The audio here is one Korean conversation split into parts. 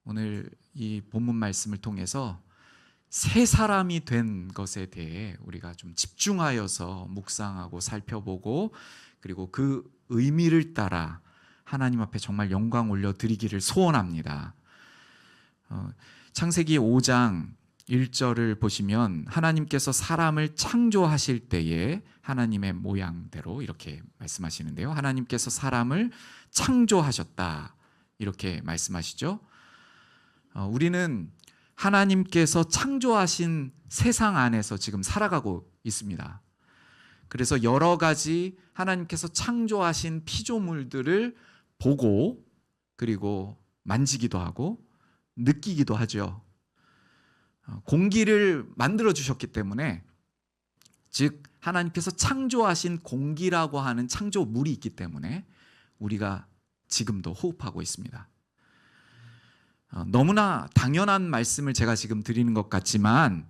오늘 이 본문 말씀을 통해서 새 사람이 된 것에 대해 우리가 좀 집중하여서 묵상하고 살펴보고 그리고 그 의미를 따라 하나님 앞에 정말 영광 올려드리기를 소원합니다. 창세기 5장 1절을 보시면 하나님께서 사람을 창조하실 때에 하나님의 모양대로 이렇게 말씀하시는데요. 하나님께서 사람을 창조하셨다 이렇게 말씀하시죠. 우리는 하나님께서 창조하신 세상 안에서 지금 살아가고 있습니다. 그래서 여러 가지 하나님께서 창조하신 피조물들을 보고 그리고 만지기도 하고 느끼기도 하죠. 공기를 만들어 주셨기 때문에, 즉 하나님께서 창조하신 공기라고 하는 창조물이 있기 때문에 우리가 지금도 호흡하고 있습니다. 너무나 당연한 말씀을 제가 지금 드리는 것 같지만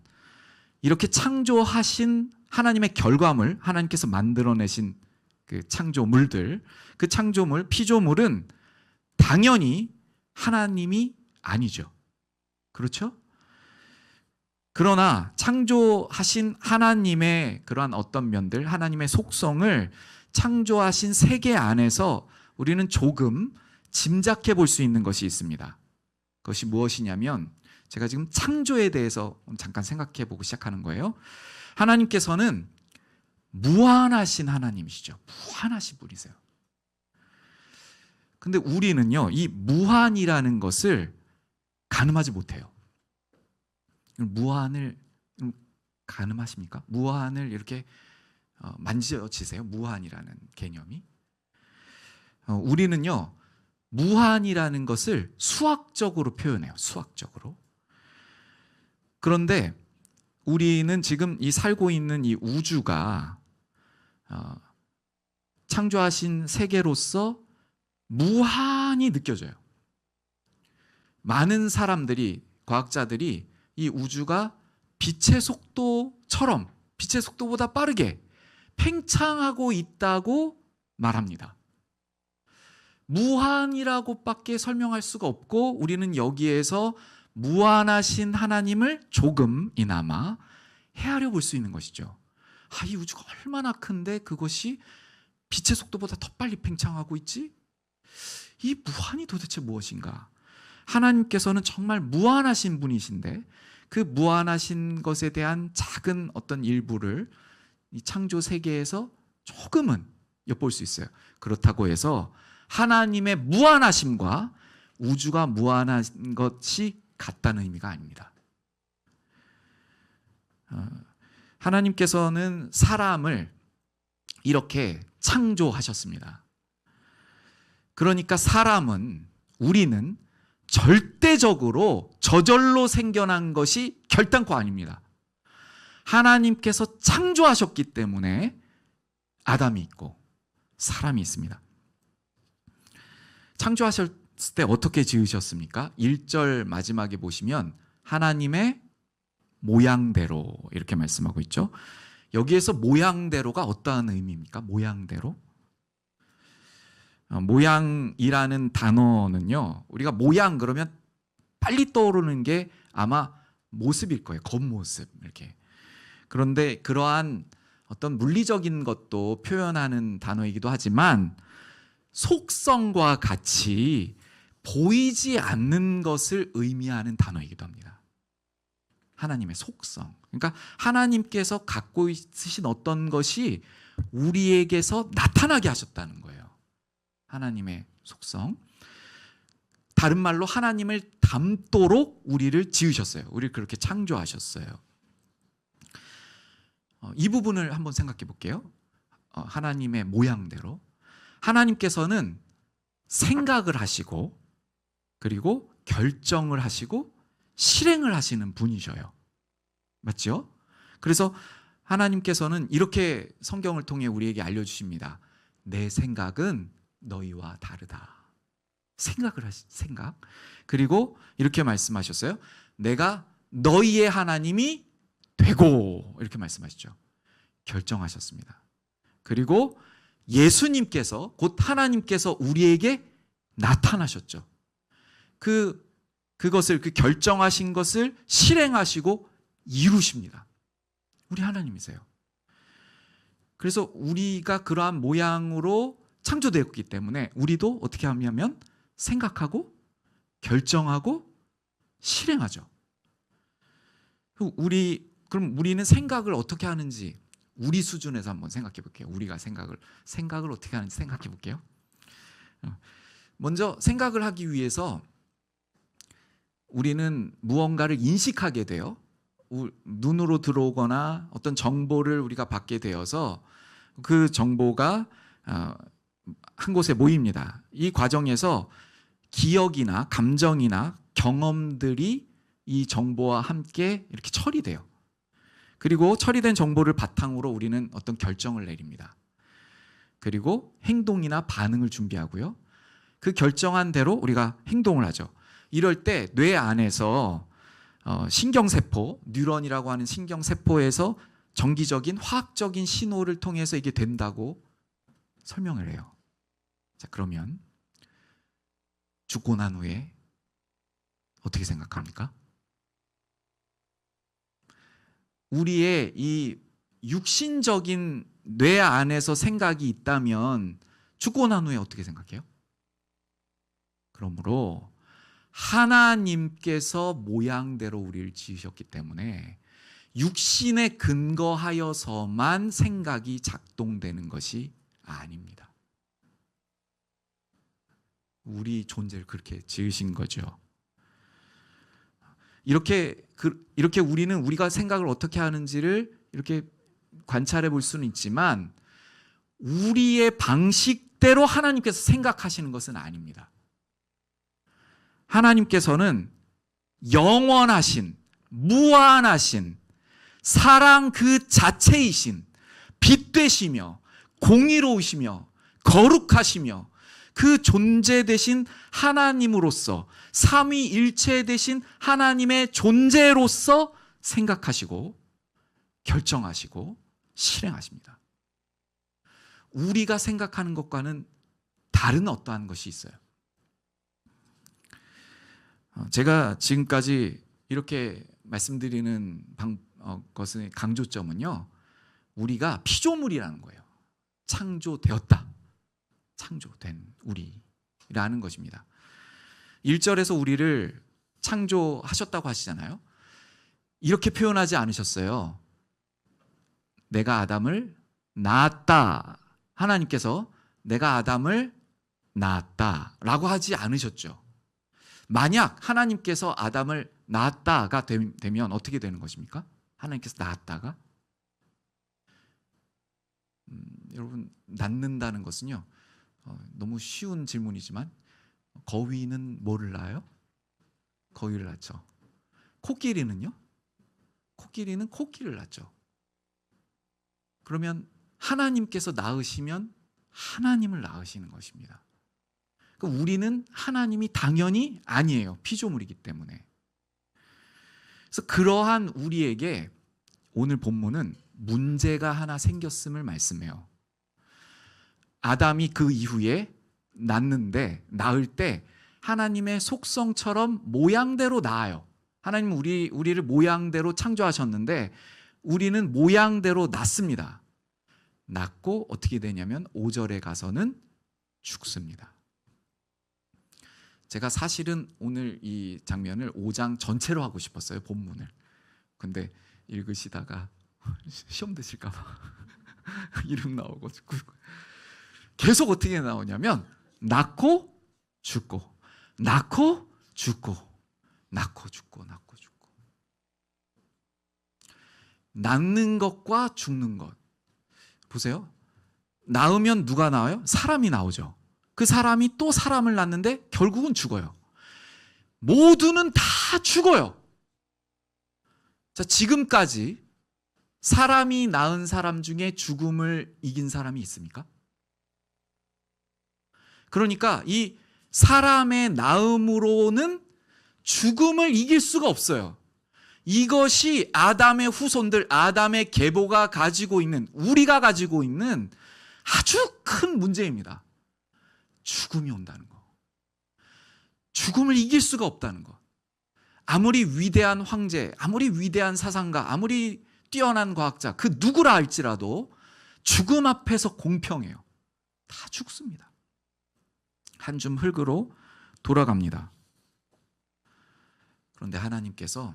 이렇게 창조하신 하나님의 결과물, 하나님께서 만들어내신 그 창조물들, 그 창조물, 피조물은 당연히 하나님이 아니죠. 그렇죠? 그러나 창조하신 하나님의 그러한 어떤 면들, 하나님의 속성을 창조하신 세계 안에서 우리는 조금 짐작해 볼 수 있는 것이 있습니다. 그것이 무엇이냐면, 제가 지금 창조에 대해서 잠깐 생각해 보고 시작하는 거예요. 하나님께서는 무한하신 하나님이시죠. 무한하신 분이세요. 근데 우리는요, 이 무한이라는 것을 가늠하지 못해요. 무한을 가늠하십니까? 무한을 이렇게 만지시세요? 무한이라는 개념이. 우리는요, 무한이라는 것을 수학적으로 표현해요. 수학적으로. 그런데 우리는 지금 이 살고 있는 이 우주가 창조하신 세계로서 무한히 느껴져요. 많은 사람들이, 과학자들이 이 우주가 빛의 속도처럼, 빛의 속도보다 빠르게 팽창하고 있다고 말합니다. 무한이라고 밖에 설명할 수가 없고, 우리는 여기에서 무한하신 하나님을 조금이나마 헤아려 볼 수 있는 것이죠. 이 우주가 얼마나 큰데 그것이 빛의 속도보다 더 빨리 팽창하고 있지? 이 무한이 도대체 무엇인가? 하나님께서는 정말 무한하신 분이신데 그 무한하신 것에 대한 작은 어떤 일부를 이 창조 세계에서 조금은 엿볼 수 있어요. 그렇다고 해서 하나님의 무한하심과 우주가 무한한 것이 같다는 의미가 아닙니다. 하나님께서는 사람을 이렇게 창조하셨습니다. 그러니까 우리는 절대적으로 저절로 생겨난 것이 결단코 아닙니다. 하나님께서 창조하셨기 때문에 아담이 있고 사람이 있습니다. 창조하셨을 때 어떻게 지으셨습니까? 1절 마지막에 보시면 하나님의 모양대로 이렇게 말씀하고 있죠. 여기에서 모양대로가 어떠한 의미입니까? 모양대로? 모양이라는 단어는요, 우리가 모양 그러면 빨리 떠오르는 게 아마 모습일 거예요. 겉모습 이렇게. 그런데 그러한 어떤 물리적인 것도 표현하는 단어이기도 하지만 속성과 같이 보이지 않는 것을 의미하는 단어이기도 합니다. 하나님의 속성. 그러니까 하나님께서 갖고 있으신 어떤 것이 우리에게서 나타나게 하셨다는 거예요. 하나님의 속성. 다른 말로 하나님을 닮도록 우리를 지으셨어요. 우리를 그렇게 창조하셨어요. 이 부분을 한번 생각해 볼게요. 하나님의 모양대로. 하나님께서는 생각을 하시고 그리고 결정을 하시고 실행을 하시는 분이셔요. 맞죠? 그래서 하나님께서는 이렇게 성경을 통해 우리에게 알려주십니다. 내 생각은 너희와 다르다. 생각. 그리고 이렇게 말씀하셨어요. 내가 너희의 하나님이 되고, 이렇게 말씀하시죠. 결정하셨습니다. 그리고 예수님께서, 곧 하나님께서 우리에게 나타나셨죠. 그 그것을, 그 결정하신 것을 실행하시고 이루십니다. 우리 하나님이세요. 그래서 우리가 그러한 모양으로 창조되었기 때문에 우리도 어떻게 하냐면 생각하고 결정하고 실행하죠. 그럼 우리는 생각을 어떻게 하는지 우리 수준에서 한번 생각해 볼게요. 우리가 생각을 어떻게 하는지 생각해 볼게요. 먼저 생각을 하기 위해서 우리는 무언가를 인식하게 돼요. 눈으로 들어오거나 어떤 정보를 우리가 받게 되어서 그 정보가 한 곳에 모입니다. 이 과정에서 기억이나 감정이나 경험들이 이 정보와 함께 이렇게 처리돼요. 그리고 처리된 정보를 바탕으로 우리는 어떤 결정을 내립니다. 그리고 행동이나 반응을 준비하고요. 그 결정한 대로 우리가 행동을 하죠. 이럴 때 뇌 안에서 신경세포, 뉴런이라고 하는 신경세포에서 정기적인 화학적인 신호를 통해서 이게 된다고 설명을 해요. 자, 그러면 죽고 난 후에 어떻게 생각합니까? 우리의 이 육신적인 뇌 안에서 생각이 있다면 죽고 난 후에 어떻게 생각해요? 그러므로 하나님께서 모양대로 우리를 지으셨기 때문에 육신에 근거하여서만 생각이 작동되는 것이 아닙니다. 우리 존재를 그렇게 지으신 거죠. 이렇게 우리는 우리가 생각을 어떻게 하는지를 이렇게 관찰해 볼 수는 있지만 우리의 방식대로 하나님께서 생각하시는 것은 아닙니다. 하나님께서는 영원하신, 무한하신, 사랑 그 자체이신, 빛 되시며 공의로우시며 거룩하시며 그 존재 되신 하나님으로서 삼위일체 되신 하나님의 존재로서 생각하시고 결정하시고 실행하십니다. 우리가 생각하는 것과는 다른 어떠한 것이 있어요. 제가 지금까지 이렇게 말씀드리는 것의 강조점은요, 우리가 피조물이라는 거예요. 창조되었다. 창조된 우리라는 것입니다. 1절에서 우리를 창조하셨다고 하시잖아요. 이렇게 표현하지 않으셨어요. 내가 아담을 낳았다. 하나님께서 내가 아담을 낳았다라고 하지 않으셨죠. 만약 하나님께서 아담을 낳았다가 되면 어떻게 되는 것입니까? 하나님께서 낳았다가 여러분, 낳는다는 것은요, 너무 쉬운 질문이지만 거위는 뭐를 낳아요? 거위를 낳죠. 코끼리는요? 코끼리는 코끼리를 낳죠. 그러면 하나님께서 낳으시면 하나님을 낳으시는 것입니다. 그러니까 우리는 하나님이 당연히 아니에요. 피조물이기 때문에. 그래서 그러한 우리에게 오늘 본문은 문제가 하나 생겼음을 말씀해요. 아담이 그 이후에 낳을 때 하나님의 속성처럼 모양대로 낳아요. 하나님은 우리를 모양대로 창조하셨는데 우리는 모양대로 낳습니다. 낳고 어떻게 되냐면 5절에 가서는 죽습니다. 제가 사실은 오늘 이 장면을 5장 전체로 하고 싶었어요, 본문을. 근데 읽으시다가 시험 드실까 봐 이름 나오고 계속 어떻게 나오냐면 낳고 죽고 낳고 죽고 낳고 죽고 낳고 죽고. 낳는 것과 죽는 것 보세요. 낳으면 누가 나와요? 사람이 나오죠. 그 사람이 또 사람을 낳는데 결국은 죽어요. 모두는 다 죽어요. 자, 지금까지 사람이 낳은 사람 중에 죽음을 이긴 사람이 있습니까? 그러니까 이 사람의 낳음으로는 죽음을 이길 수가 없어요. 이것이 아담의 후손들, 아담의 계보가 가지고 있는, 우리가 가지고 있는 아주 큰 문제입니다. 죽음이 온다는 거. 죽음을 이길 수가 없다는 거. 아무리 위대한 황제, 아무리 위대한 사상가, 아무리 뛰어난 과학자, 그 누구라 할지라도 죽음 앞에서 공평해요. 다 죽습니다. 한 줌 흙으로 돌아갑니다. 그런데 하나님께서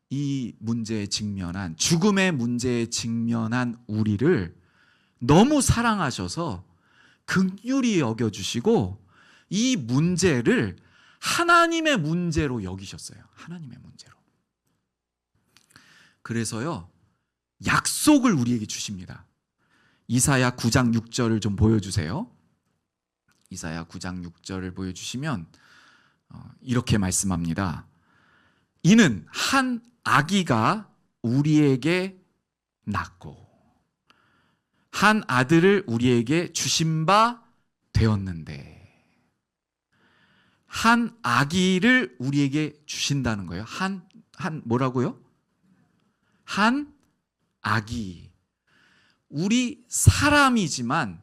이 문제에 직면한, 죽음의 문제에 직면한 우리를 너무 사랑하셔서 긍휼히 여겨주시고 이 문제를 하나님의 문제로 여기셨어요. 하나님의 문제로. 그래서요, 약속을 우리에게 주십니다. 이사야 9장 6절을 좀 보여주세요. 이사야 9장 6절을 보여주시면 이렇게 말씀합니다. 이는 한 아기가 우리에게 낳고 한 아들을 우리에게 주신 바 되었는데, 한 아기를 우리에게 주신다는 거예요. 한 뭐라고요? 한 아기. 우리 사람이지만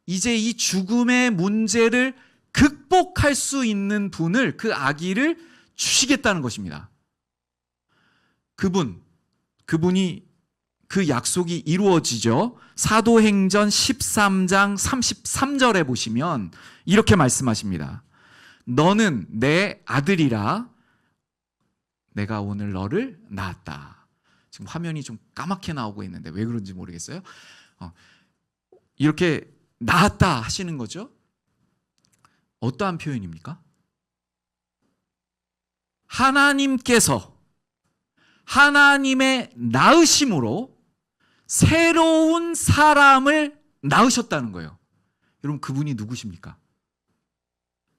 이제 이 죽음의 문제를 극복할 수 있는 분을, 그 아기를 주시겠다는 것입니다. 그분이 그 약속이 이루어지죠. 사도행전 13장 33절에 보시면 이렇게 말씀하십니다. 너는 내 아들이라 내가 오늘 너를 낳았다. 지금 화면이 좀 까맣게 나오고 있는데 왜 그런지 모르겠어요. 이렇게 낳았다 하시는 거죠. 어떠한 표현입니까? 하나님께서 하나님의 낳으심으로 새로운 사람을 낳으셨다는 거예요. 여러분, 그분이 누구십니까?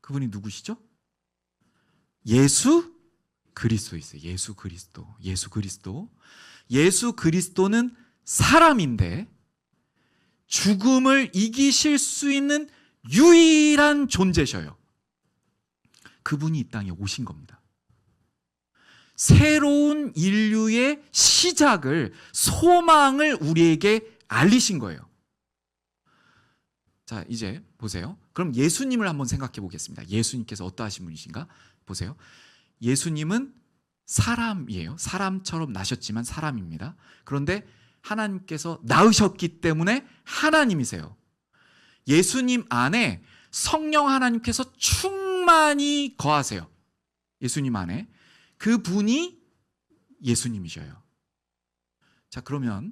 그분이 누구시죠? 예수 그리스도이세요. 예수 그리스도. 예수 그리스도는 사람인데 죽음을 이기실 수 있는 유일한 존재셔요. 그분이 이 땅에 오신 겁니다. 새로운 인류의 시작을, 소망을 우리에게 알리신 거예요. 자, 이제 보세요. 그럼 예수님을 한번 생각해 보겠습니다. 예수님께서 어떠하신 분이신가? 보세요. 예수님은 사람이에요. 사람처럼 나셨지만 사람입니다. 그런데 하나님께서 낳으셨기 때문에 하나님이세요. 예수님 안에 성령 하나님께서 충만히 거하세요. 예수님 안에. 그분이 예수님이셔요. 자, 그러면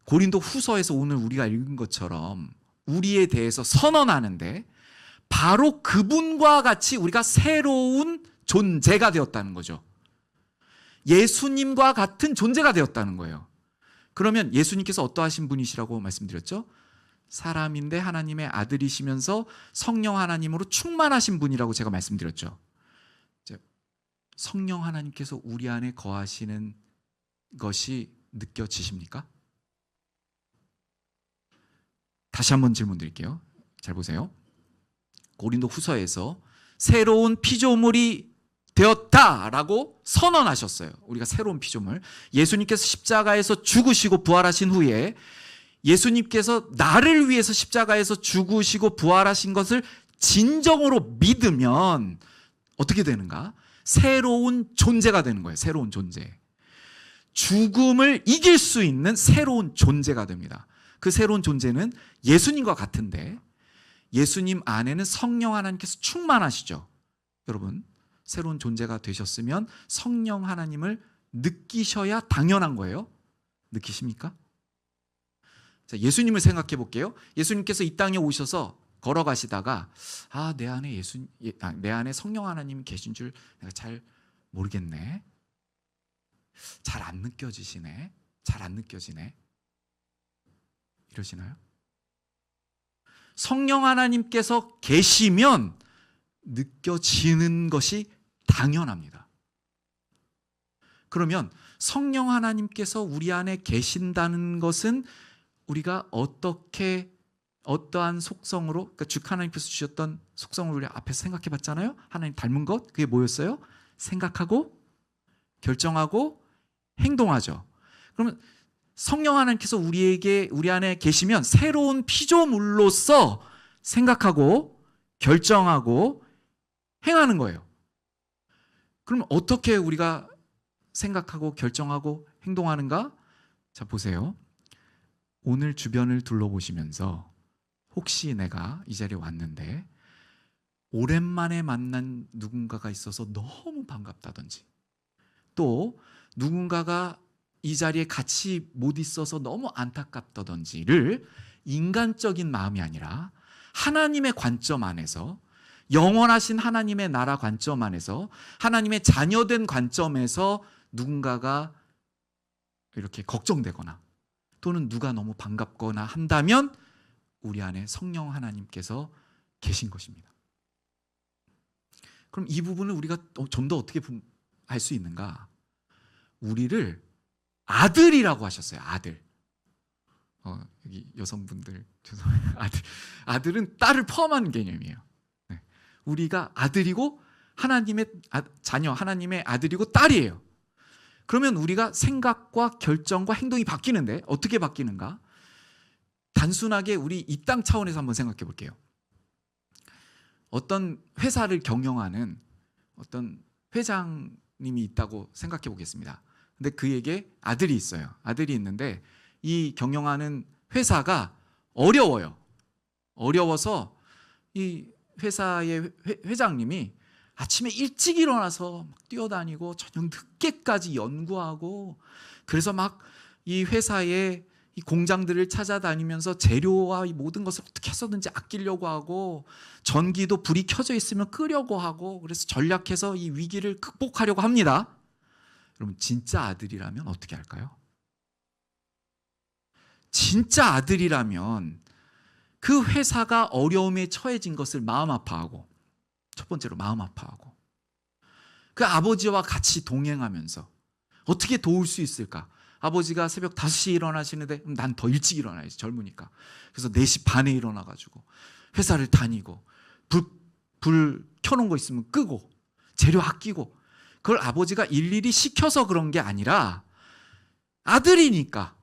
고린도 후서에서 오늘 우리가 읽은 것처럼 우리에 대해서 선언하는데 바로 그분과 같이 우리가 새로운 존재가 되었다는 거죠. 예수님과 같은 존재가 되었다는 거예요. 그러면 예수님께서 어떠하신 분이시라고 말씀드렸죠? 사람인데 하나님의 아들이시면서 성령 하나님으로 충만하신 분이라고 제가 말씀드렸죠. 성령 하나님께서 우리 안에 거하시는 것이 느껴지십니까? 다시 한번 질문 드릴게요. 잘 보세요. 고린도 후서에서 새로운 피조물이 되었다라고 선언하셨어요. 우리가 새로운 피조물. 예수님께서 십자가에서 죽으시고 부활하신 후에 예수님께서 나를 위해서 십자가에서 죽으시고 부활하신 것을 진정으로 믿으면 어떻게 되는가? 새로운 존재가 되는 거예요. 새로운 존재. 죽음을 이길 수 있는 새로운 존재가 됩니다. 그 새로운 존재는 예수님과 같은데 예수님 안에는 성령 하나님께서 충만하시죠. 여러분, 새로운 존재가 되셨으면 성령 하나님을 느끼셔야 당연한 거예요. 느끼십니까? 자, 예수님을 생각해 볼게요. 예수님께서 이 땅에 오셔서 걸어가시다가 내 안에 성령 하나님이 계신 줄 내가 잘 모르겠네. 잘 안 느껴지시네. 잘 안 느껴지네. 이러시나요? 성령 하나님께서 계시면 느껴지는 것이 당연합니다. 그러면 성령 하나님께서 우리 안에 계신다는 것은 우리가 어떠한 속성으로, 그러니까 즉 하나님께서 주셨던 속성을 우리 앞에서 생각해 봤잖아요. 하나님 닮은 것, 그게 뭐였어요? 생각하고 결정하고 행동하죠. 그러면 성령 하나님께서 우리 안에 계시면 새로운 피조물로서 생각하고 결정하고 행하는 거예요. 그럼 어떻게 우리가 생각하고 결정하고 행동하는가? 자, 보세요. 오늘 주변을 둘러보시면서 혹시 내가 이 자리에 왔는데 오랜만에 만난 누군가가 있어서 너무 반갑다든지, 또 누군가가 이 자리에 같이 못 있어서 너무 안타깝다든지를 인간적인 마음이 아니라 하나님의 관점 안에서, 영원하신 하나님의 나라 관점 안에서, 하나님의 자녀된 관점에서 누군가가 이렇게 걱정되거나 또는 누가 너무 반갑거나 한다면 우리 안에 성령 하나님께서 계신 것입니다. 그럼 이 부분을 우리가 좀 더 어떻게 할 수 있는가? 우리를 아들이라고 하셨어요. 아들. 여기 여성분들 죄송해요. 아들은 딸을 포함하는 개념이에요. 네. 우리가 아들이고 하나님의 자녀, 하나님의 아들이고 딸이에요. 그러면 우리가 생각과 결정과 행동이 바뀌는데 어떻게 바뀌는가? 단순하게 우리 이 땅 차원에서 한번 생각해 볼게요. 어떤 회사를 경영하는 어떤 회장님이 있다고 생각해 보겠습니다. 근데 그에게 아들이 있어요. 아들이 있는데 이 경영하는 회사가 어려워요. 어려워서 이 회사의 회장님이 아침에 일찍 일어나서 막 뛰어다니고 저녁 늦게까지 연구하고, 그래서 막 이 회사의 이 공장들을 찾아다니면서 재료와 이 모든 것을 어떻게 해서든지 아끼려고 하고, 전기도 불이 켜져 있으면 끄려고 하고, 그래서 전략해서 이 위기를 극복하려고 합니다. 여러분, 진짜 아들이라면 어떻게 할까요? 진짜 아들이라면 그 회사가 어려움에 처해진 것을 마음 아파하고, 첫 번째로 마음 아파하고, 그 아버지와 같이 동행하면서 어떻게 도울 수 있을까? 아버지가 새벽 5시에 일어나시는데 난 더 일찍 일어나야지, 젊으니까. 그래서 4시 반에 일어나가지고 회사를 다니고, 불 켜놓은 거 있으면 끄고 재료 아끼고, 그걸 아버지가 일일이 시켜서 그런 게 아니라 아들이니까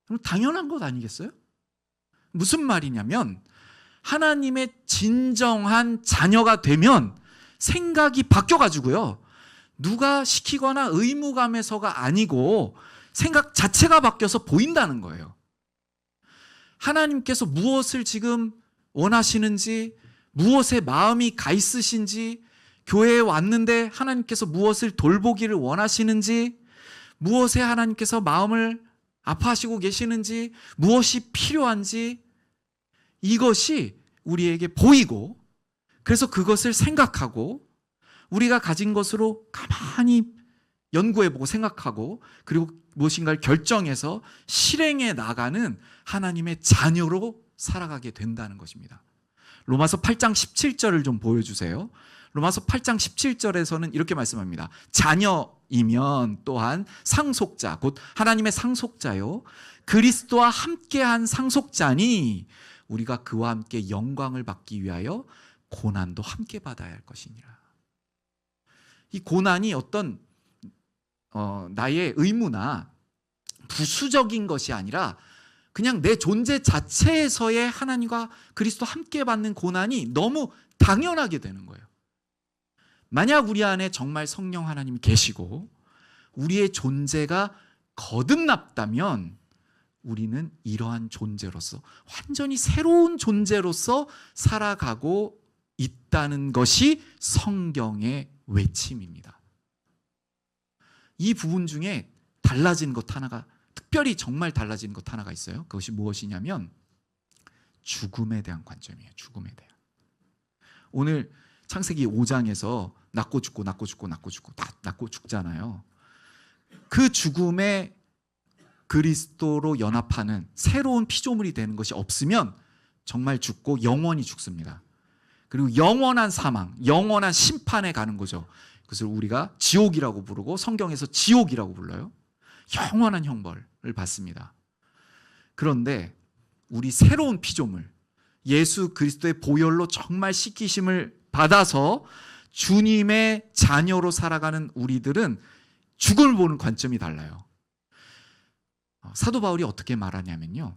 그럼 당연한 것 아니겠어요? 무슨 말이냐면 하나님의 진정한 자녀가 되면 생각이 바뀌어가지고요, 누가 시키거나 의무감에서가 아니고 생각 자체가 바뀌어서 보인다는 거예요. 하나님께서 무엇을 지금 원하시는지, 무엇에 마음이 가 있으신지, 교회에 왔는데 하나님께서 무엇을 돌보기를 원하시는지, 무엇에 하나님께서 마음을 아파하시고 계시는지, 무엇이 필요한지, 이것이 우리에게 보이고, 그래서 그것을 생각하고 우리가 가진 것으로 가만히 연구해보고 생각하고, 그리고 무엇인가를 결정해서 실행해 나가는 하나님의 자녀로 살아가게 된다는 것입니다. 로마서 8장 17절을 좀 보여주세요. 로마서 8장 17절에서는 이렇게 말씀합니다. 자녀이면 또한 상속자, 곧 하나님의 상속자요, 그리스도와 함께한 상속자니 우리가 그와 함께 영광을 받기 위하여 고난도 함께 받아야 할 것이니라. 이 고난이 어떤 나의 의무나 부수적인 것이 아니라 그냥 내 존재 자체에서의 하나님과 그리스도 함께 받는 고난이 너무 당연하게 되는 거예요. 만약 우리 안에 정말 성령 하나님이 계시고 우리의 존재가 거듭났다면 우리는 이러한 존재로서 완전히 새로운 존재로서 살아가고 있다는 것이 성경의 외침입니다. 이 부분 중에 달라진 것 하나가, 특별히 정말 달라진 것 하나가 있어요. 그것이 무엇이냐면 죽음에 대한 관점이에요. 죽음에 대한. 오늘 창세기 5장에서 낳고 죽고 낳고 죽고 낳고 죽고 다 낳고 죽잖아요. 그 죽음에 그리스도로 연합하는 새로운 피조물이 되는 것이 없으면 정말 죽고 영원히 죽습니다. 그리고 영원한 사망, 영원한 심판에 가는 거죠. 그것을 우리가 지옥이라고 부르고 성경에서 지옥이라고 불러요. 영원한 형벌을 받습니다. 그런데 우리 새로운 피조물, 예수 그리스도의 보혈로 정말 씻기심을 받아서 주님의 자녀로 살아가는 우리들은 죽음을 보는 관점이 달라요. 사도 바울이 어떻게 말하냐면요,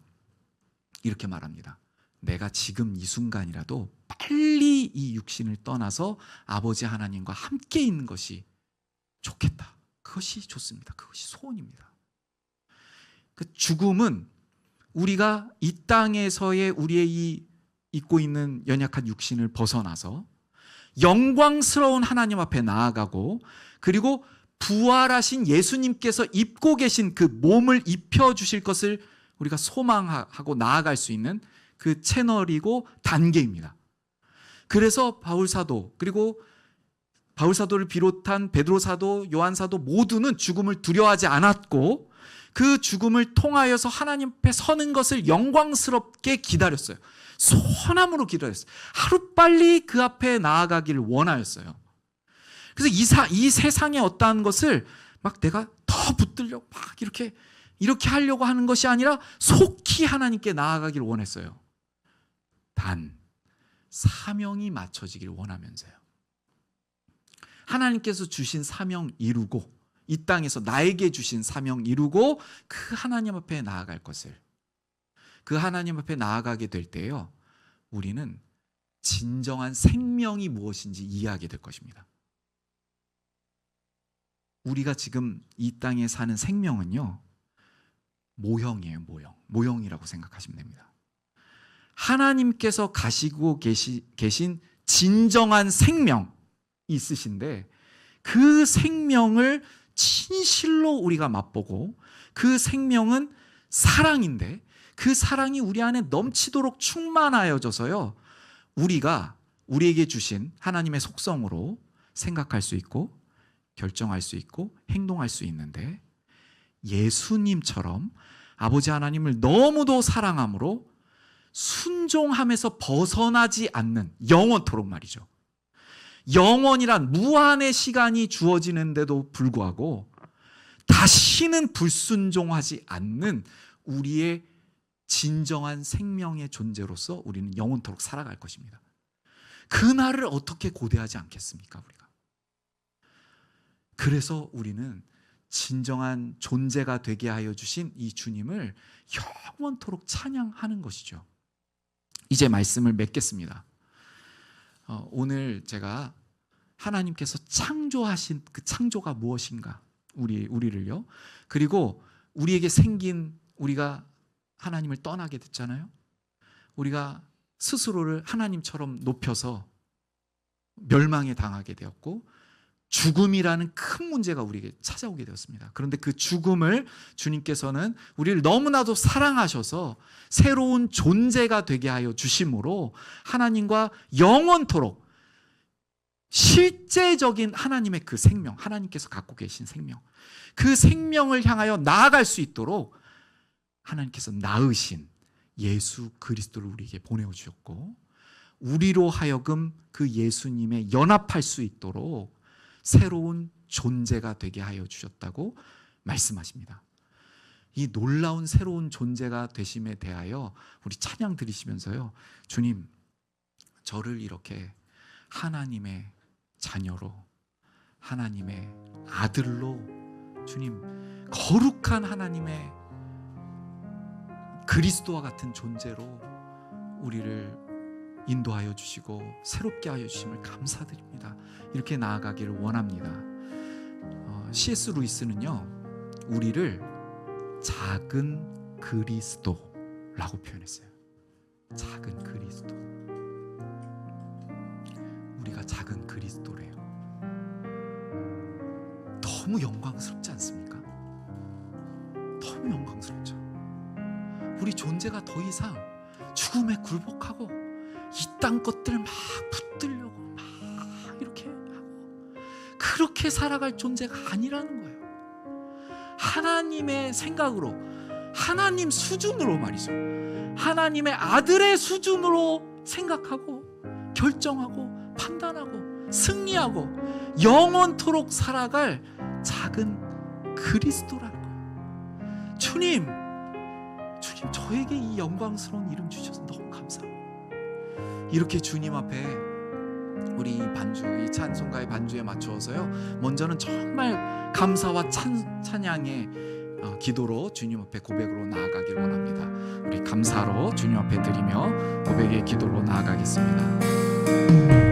이렇게 말합니다. 내가 지금 이 순간이라도 빨리 이 육신을 떠나서 아버지 하나님과 함께 있는 것이 좋겠다. 그것이 좋습니다. 그것이 소원입니다. 그 죽음은 우리가 이 땅에서의 우리의 이 입고 있는 연약한 육신을 벗어나서 영광스러운 하나님 앞에 나아가고, 그리고 부활하신 예수님께서 입고 계신 그 몸을 입혀주실 것을 우리가 소망하고 나아갈 수 있는 그 채널이고 단계입니다. 그래서 바울사도, 그리고 바울사도를 비롯한 베드로사도, 요한사도 모두는 죽음을 두려워하지 않았고 그 죽음을 통하여서 하나님 앞에 서는 것을 영광스럽게 기다렸어요. 소원함으로 기다렸어요. 하루빨리 그 앞에 나아가기를 원하였어요. 그래서 이 세상의 어떠한 것을 막 내가 더 붙들려고 막 이렇게 하려고 하는 것이 아니라 속히 하나님께 나아가기를 원했어요. 단 사명이 맞춰지기를 원하면서요. 하나님께서 주신 사명 이루고, 이 땅에서 나에게 주신 사명 이루고 그 하나님 앞에 나아갈 것을, 그 하나님 앞에 나아가게 될 때요, 우리는 진정한 생명이 무엇인지 이해하게 될 것입니다. 우리가 지금 이 땅에 사는 생명은요, 모형이에요. 모형이라고 생각하시면 됩니다. 하나님께서 가시고 계신 진정한 생명이 있으신데, 그 생명을 진실로 우리가 맛보고, 그 생명은 사랑인데 그 사랑이 우리 안에 넘치도록 충만하여져서요, 우리에게 주신 하나님의 속성으로 생각할 수 있고 결정할 수 있고 행동할 수 있는데, 예수님처럼 아버지 하나님을 너무도 사랑함으로 순종함에서 벗어나지 않는, 영원토록 말이죠. 영원이란 무한의 시간이 주어지는데도 불구하고 다시는 불순종하지 않는 우리의 진정한 생명의 존재로서 우리는 영원토록 살아갈 것입니다. 그날을 어떻게 고대하지 않겠습니까, 우리가? 그래서 우리는 진정한 존재가 되게 하여 주신 이 주님을 영원토록 찬양하는 것이죠. 이제 말씀을 맺겠습니다. 오늘 제가 하나님께서 창조하신 그 창조가 무엇인가, 우리를요, 그리고 우리에게 생긴, 우리가 하나님을 떠나게 됐잖아요. 우리가 스스로를 하나님처럼 높여서 멸망에 당하게 되었고, 죽음이라는 큰 문제가 우리에게 찾아오게 되었습니다. 그런데 그 죽음을 주님께서는 우리를 너무나도 사랑하셔서 새로운 존재가 되게 하여 주심으로 하나님과 영원토록 실제적인 하나님의 그 생명, 하나님께서 갖고 계신 생명, 그 생명을 향하여 나아갈 수 있도록 하나님께서 낳으신 예수 그리스도를 우리에게 보내주셨고, 우리로 하여금 그 예수님에 연합할 수 있도록 새로운 존재가 되게 하여 주셨다고 말씀하십니다. 이 놀라운 새로운 존재가 되심에 대하여 우리 찬양 드리시면서요, 주님, 저를 이렇게 하나님의 자녀로, 하나님의 아들로, 주님, 거룩한 하나님의 그리스도와 같은 존재로 우리를 인도하여 주시고 새롭게 하여 주심을 감사드립니다. 이렇게 나아가기를 원합니다. C.S. 루이스는요, 우리를 작은 그리스도라고 표현했어요. 작은 그리스도. 우리가 작은 그리스도래요. 너무 영광스럽지 않습니까? 너무 영광스럽죠. 우리 존재가 더 이상 죽음에 굴복하고 이 땅 것들 막 붙들려고 막 이렇게 하고 그렇게 살아갈 존재가 아니라는 거예요. 하나님의 생각으로, 하나님 수준으로 말이죠. 하나님의 아들의 수준으로 생각하고 결정하고 판단하고 승리하고 영원토록 살아갈 작은 그리스도라는 거예요. 주님, 저에게 이 영광스러운 이름 주셔서 너무 감사합니다. 이렇게 주님 앞에 우리 반주, 이 찬송가의 반주에 맞추어서요, 먼저는 정말 감사와 찬양의 기도로 주님 앞에 고백으로 나아가길 원합니다. 우리 감사로 주님 앞에 드리며 고백의 기도로 나아가겠습니다.